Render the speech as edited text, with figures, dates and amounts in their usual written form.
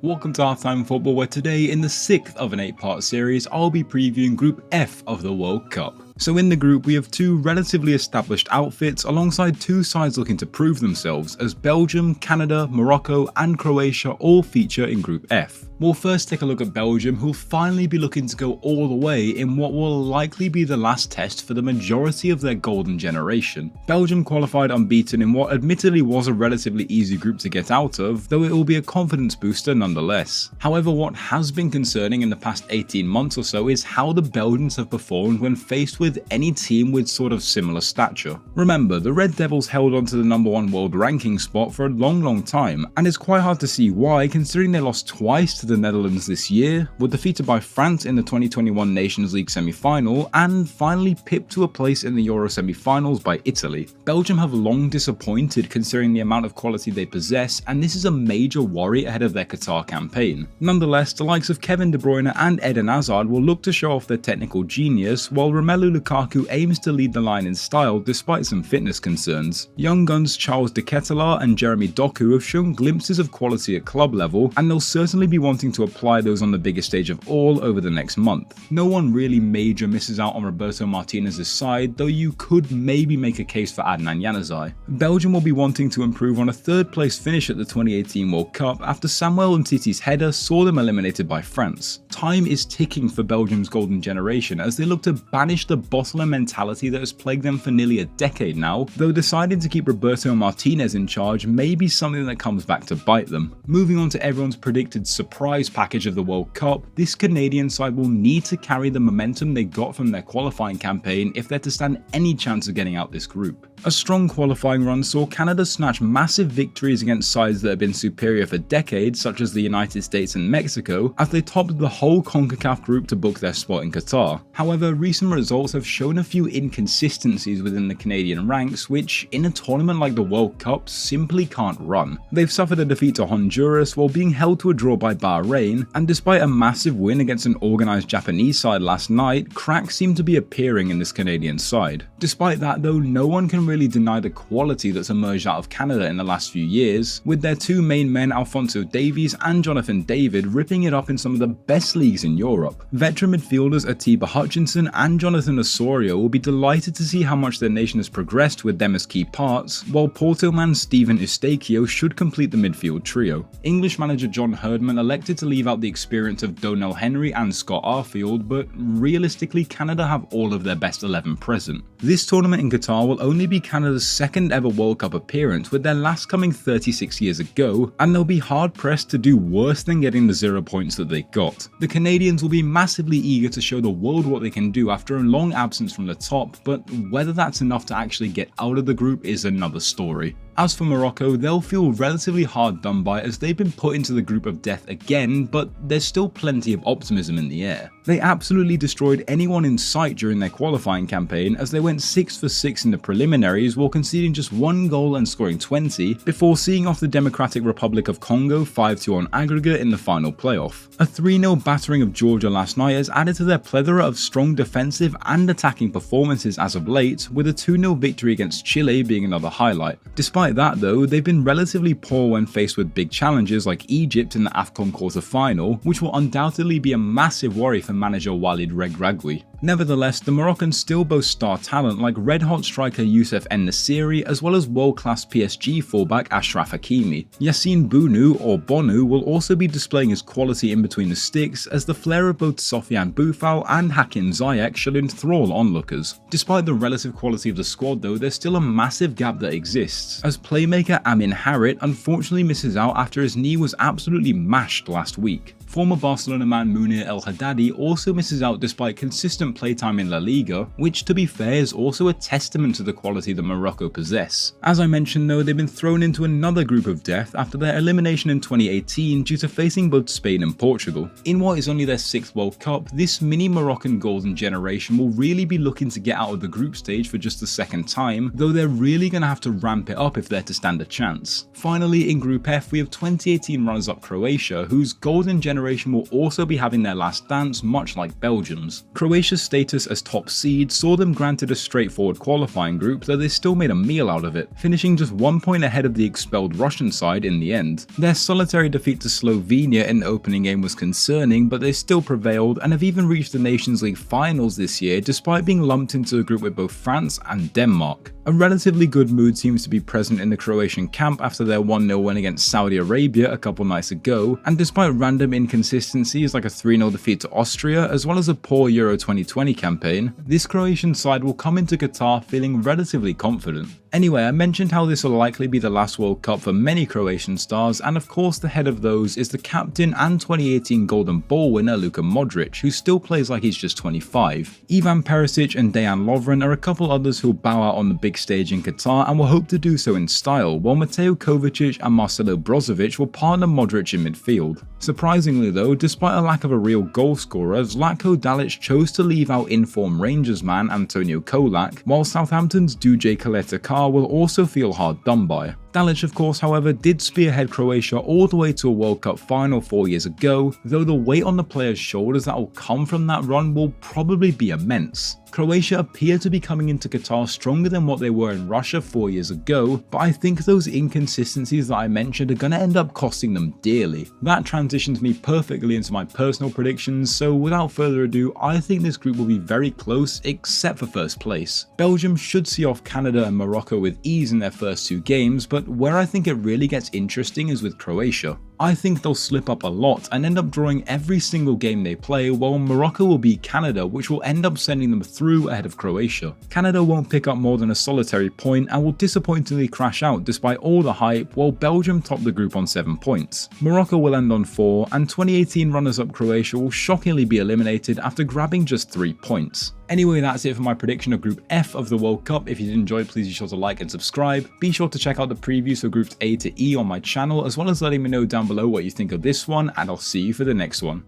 Welcome to Halftime Football, where today, in the 6th of an 8-part series, I'll be previewing Group F of the World Cup. So in the group we have two relatively established outfits alongside two sides looking to prove themselves, as Belgium, Canada, Morocco and Croatia all feature in Group F. We'll first take a look at Belgium, who'll finally be looking to go all the way in what will likely be the last test for the majority of their golden generation. Belgium qualified unbeaten in what admittedly was a relatively easy group to get out of, though it will be a confidence booster nonetheless. However, what has been concerning in the past 18 months or so is how the Belgians have performed when faced with any team with sort of similar stature. Remember, the Red Devils held on to the #1 world ranking spot for a long time, and it's quite hard to see why, considering they lost twice to the Netherlands this year, were defeated by France in the 2021 Nations League semi-final, and finally pipped to a place in the Euro semi-finals by Italy. Belgium have long disappointed considering the amount of quality they possess, and this is a major worry ahead of their Qatar campaign. Nonetheless, the likes of Kevin De Bruyne and Eden Hazard will look to show off their technical genius, while Romelu Lukaku aims to lead the line in style despite some fitness concerns. Young guns Charles de Ketelaere and Jeremy Doku have shown glimpses of quality at club level, and they'll certainly be wanting to apply those on the biggest stage of all over the next month. No one really major misses out on Roberto Martinez's side, though you could maybe make a case for Adnan Januzaj. Belgium will be wanting to improve on a third place finish at the 2018 World Cup after Samuel Umtiti's header saw them eliminated by France. Time is ticking for Belgium's golden generation as they look to banish the bottler mentality that has plagued them for nearly a decade now, though deciding to keep Roberto Martinez in charge may be something that comes back to bite them. Moving on to everyone's predicted surprise package of the World Cup, this Canadian side will need to carry the momentum they got from their qualifying campaign if they're to stand any chance of getting out this group. A strong qualifying run saw Canada snatch massive victories against sides that have been superior for decades, such as the United States and Mexico, as they topped the whole CONCACAF group to book their spot in Qatar. However, recent results have shown a few inconsistencies within the Canadian ranks, which in a tournament like the World Cup simply can't run. They've suffered a defeat to Honduras while being held to a draw by Bahrain, and despite a massive win against an organised Japanese side last night, cracks seem to be appearing in this Canadian side. Despite that though, no one can really deny the quality that's emerged out of Canada in the last few years, with their two main men Alphonso Davies and Jonathan David ripping it up in some of the best leagues in Europe. Veteran midfielders Atiba Hutchinson and Jonathan Osorio will be delighted to see how much their nation has progressed with them as key parts, while Porto man Steven Eustáquio should complete the midfield trio. English manager John Herdman elected to leave out the experience of Donnell Henry and Scott Arfield, but realistically Canada have all of their best 11 present. This tournament in Qatar will only be Canada's second ever World Cup appearance, with their last coming 36 years ago, and they'll be hard pressed to do worse than getting the 0 points that they got. The Canadians will be massively eager to show the world what they can do after a long absence from the top, but whether that's enough to actually get out of the group is another story. As for Morocco, they'll feel relatively hard done by as they've been put into the group of death again, but there's still plenty of optimism in the air. They absolutely destroyed anyone in sight during their qualifying campaign as they went 6 for 6 in the preliminaries while conceding just 1 goal and scoring 20, before seeing off the Democratic Republic of Congo 5-2 on aggregate in the final playoff. A 3-0 battering of Georgia last night has added to their plethora of strong defensive and attacking performances as of late, with a 2-0 victory against Chile being another highlight. Despite that though, they've been relatively poor when faced with big challenges like Egypt in the AFCON quarter-final, which will undoubtedly be a massive worry for manager Walid Regragui. Nevertheless, the Moroccans still boast star talent like red-hot striker Youssef En-Nesyri, as well as world-class PSG fullback Achraf Hakimi. Yassine Bounou, or Bonu, will also be displaying his quality in between the sticks, as the flair of both Sofiane Boufal and Hakim Ziyech shall enthrall onlookers. Despite the relative quality of the squad though, there's still a massive gap that exists, as playmaker Amin Harit unfortunately misses out after his knee was absolutely mashed last week. Former Barcelona man Munir El Haddadi also misses out despite consistent playtime in La Liga, which to be fair is also a testament to the quality that Morocco possess. As I mentioned though, they've been thrown into another group of death after their elimination in 2018 due to facing both Spain and Portugal. In what is only their 6th World Cup, this mini Moroccan golden generation will really be looking to get out of the group stage for just the second time, though they're really going to have to ramp it up if if they're to stand a chance. Finally, in Group F, we have 2018 runners-up Croatia, whose golden generation will also be having their last dance, much like Belgium's. Croatia's status as top seed saw them granted a straightforward qualifying group, though they still made a meal out of it, finishing just 1 point ahead of the expelled Russian side in the end. Their solitary defeat to Slovenia in the opening game was concerning, but they still prevailed and have even reached the Nations League finals this year despite being lumped into a group with both France and Denmark. A relatively good mood seems to be present in the Croatian camp after their 1-0 win against Saudi Arabia a couple nights ago, and despite random inconsistencies like a 3-0 defeat to Austria as well as a poor Euro 2020 campaign, this Croatian side will come into Qatar feeling relatively confident. Anyway, I mentioned how this will likely be the last World Cup for many Croatian stars, and of course the head of those is the captain and 2018 Golden Ball winner Luka Modric, who still plays like he's just 25. Ivan Perisic and Dejan Lovren are a couple others who'll bow out on the big stage in Qatar and will hope to do so in style, while Mateo Kovacic and Marcelo Brozovic will partner Modric in midfield. Surprisingly though, despite a lack of a real goal scorer, Zlatko Dalic chose to leave out in-form Rangers man Antonio Kolak, while Southampton's Duje Kaleta-Kar will also feel hard done by. Dalic, of course, however, did spearhead Croatia all the way to a World Cup final 4 years ago, though the weight on the players' shoulders that will come from that run will probably be immense. Croatia appear to be coming into Qatar stronger than what they were in Russia 4 years ago, but I think those inconsistencies that I mentioned are going to end up costing them dearly. That transitions me perfectly into my personal predictions, so without further ado, I think this group will be very close except for first place. Belgium should see off Canada and Morocco with ease in their first 2 games, but where I think it really gets interesting is with Croatia. I think they'll slip up a lot and end up drawing every single game they play, while Morocco will beat Canada, which will end up sending them through ahead of Croatia. Canada won't pick up more than a solitary point and will disappointingly crash out despite all the hype, while Belgium top the group on 7 points. Morocco will end on 4, and 2018 runners-up Croatia will shockingly be eliminated after grabbing just 3 points. Anyway, that's it for my prediction of Group F of the World Cup. If you did enjoy, please be sure to like and subscribe. Be sure to check out the previews for Groups A to E on my channel, as well as letting me know down below what you think of this one, and I'll see you for the next one.